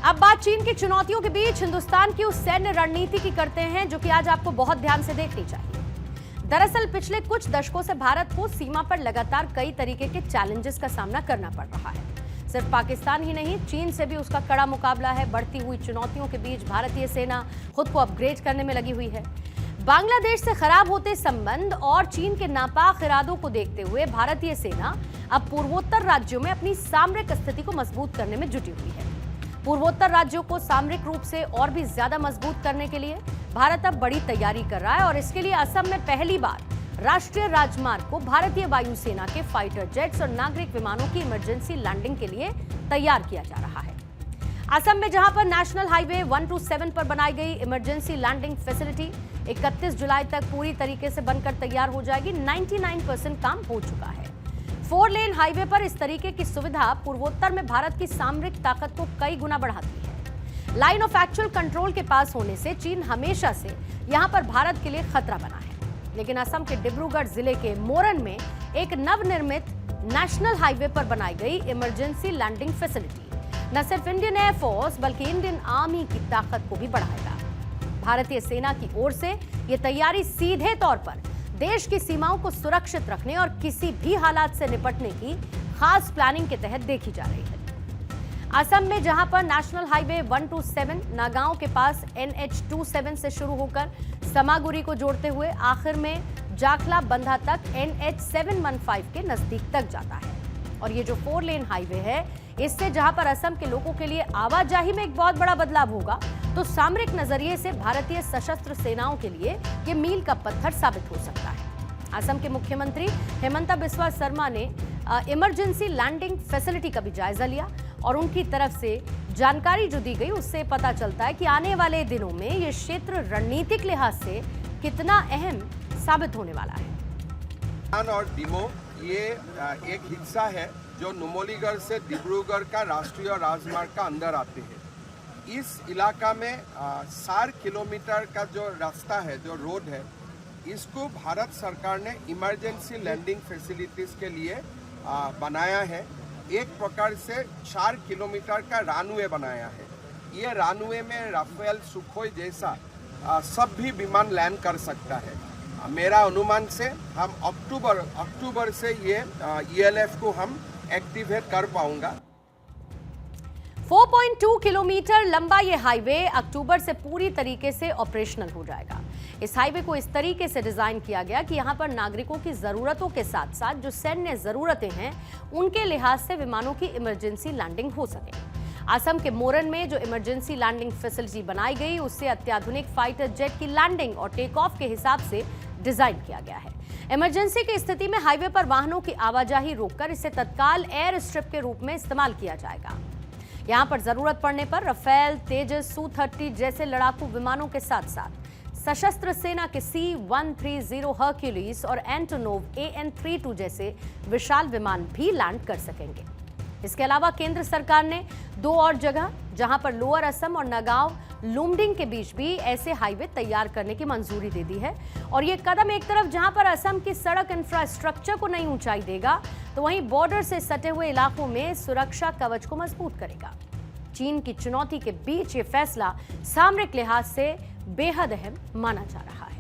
अब बात चीन की चुनौतियों के बीच हिंदुस्तान की उस सैन्य रणनीति की करते हैं जो कि आज आपको बहुत ध्यान से देखनी चाहिए। दरअसल पिछले कुछ दशकों से भारत को सीमा पर लगातार कई तरीके के चैलेंजेस का सामना करना पड़ रहा है। सिर्फ पाकिस्तान ही नहीं, चीन से भी उसका कड़ा मुकाबला है। बढ़ती हुई चुनौतियों के बीच भारतीय सेना खुद को अपग्रेड करने में लगी हुई है। बांग्लादेश से खराब होते संबंध और चीन के नापाक इरादों को देखते हुए भारतीय सेना अब पूर्वोत्तर राज्यों में अपनी सामरिक स्थिति को मजबूत करने में जुटी हुई है। पूर्वोत्तर राज्यों को सामरिक रूप से और भी ज्यादा मजबूत करने के लिए भारत अब बड़ी तैयारी कर रहा है और इसके लिए असम में पहली बार राष्ट्रीय राजमार्ग को भारतीय वायुसेना के फाइटर जेट्स और नागरिक विमानों की इमरजेंसी लैंडिंग के लिए तैयार किया जा रहा है। असम में जहां पर नेशनल हाईवे 127 पर बनाई गई इमरजेंसी लैंडिंग फैसिलिटी 31 जुलाई तक पूरी तरीके से बनकर तैयार हो जाएगी। 99% काम हो चुका है। 4 लेन हाईवे पर इस तरीके की सुविधा पूर्वोत्तर में भारत की सामरिक ताकत को कई गुना बढ़ाती है। लाइन ऑफ एक्चुअल कंट्रोल के पास होने से चीन हमेशा से यहां पर भारत के लिए खतरा बना है। लेकिन असम के डिब्रूगढ़ जिले के मोरन में एक नवनिर्मित नेशनल हाईवे पर बनाई गई इमरजेंसी लैंडिंग फैसिलिटी न सिर्फ इंडियन एयरफोर्स बल्कि इंडियन आर्मी की ताकत को भी बढ़ाएगा। भारतीय सेना की ओर से यह तैयारी सीधे तौर पर देश की सीमाओं को सुरक्षित रखने और किसी भी हालात से निपटने की खास प्लानिंग के तहत देखी जा रही है। असम में जहां पर नेशनल हाईवे 127 नागांव के पास NH27 से शुरू होकर समागुरी को जोड़ते हुए आखिर में जाखला बंधा तक NH715 के नजदीक तक जाता है। और ये जो 4 लेन हाईवे है, इससे जहां पर असम के लोगों के लिए आवाजाही में एक बहुत बड़ा बदलाव होगा, तो सामरिक नजरिए से भारतीय सशस्त्र सेनाओं के लिए ये मील का पत्थर साबित हो सकता है। असम के मुख्यमंत्री हेमंता बिस्वा शर्मा ने इमरजेंसी लैंडिंग फैसिलिटी का भी जायजा लिया और उनकी तरफ से जानकारी जो दी गई उससे पता चलता है कि आने वाले दिनों में ये क्षेत्र रणनीतिक लिहाज से कितना अहम साबित होने वाला है। और डिमो ये एक हिस्सा है जो नुमलीगढ़ से डिब्रूगढ़ का राष्ट्रीय राजमार्ग का अंदर आते हैं। इस इलाका में 4 किलोमीटर का जो रास्ता है, जो रोड है, इसको भारत सरकार ने इमरजेंसी लैंडिंग फैसिलिटीज के लिए बनाया है। एक प्रकार से 4 किलोमीटर का रनवे बनाया है। ये रनवे में राफेल, सुखोई जैसा सब भी विमान लैंड कर सकता है। मेरा अनुमान से हम अक्टूबर से ये ELF को हम एक्टिवेट कर पाऊंगा। 4.2 किलोमीटर लंबा ये हाईवे अक्टूबर से पूरी तरीके से ऑपरेशनल हो जाएगा। इस हाईवे को इस तरीके से डिजाइन किया गया कि यहां पर नागरिकों की जरूरतों के साथ साथ जो सैन्य जरूरतें हैं उनके लिहाज से विमानों की इमरजेंसी लैंडिंग हो सके। असम के मोरन में जो इमरजेंसी लैंडिंग फैसिलिटी बनाई गई उससे अत्याधुनिक फाइटर जेट की लैंडिंग और टेक ऑफ के हिसाब से डिजाइन किया गया है। इमरजेंसी की स्थिति में हाईवे पर वाहनों की आवाजाही रोककर इसे तत्काल एयर स्ट्रिप के रूप में इस्तेमाल किया जाएगा। यहां पर जरूरत पड़ने पर राफेल, तेजस, Su-30 जैसे लड़ाकू विमानों के साथ साथ सशस्त्र सेना के C-130 हर्क्यूलिस और एंटोनोव AN-32 जैसे विशाल विमान भी लैंड कर सकेंगे। इसके अलावा केंद्र सरकार ने 2 और जगह जहां पर लोअर असम और नगांव लुमडिंग के बीच भी ऐसे हाईवे तैयार करने की मंजूरी दे दी है। और ये कदम एक तरफ जहां पर असम की सड़क इंफ्रास्ट्रक्चर को नई ऊंचाई देगा, तो वहीं बॉर्डर से सटे हुए इलाकों में सुरक्षा कवच को मजबूत करेगा। चीन की चुनौती के बीच ये फैसला सामरिक लिहाज से बेहद अहम माना जा रहा है।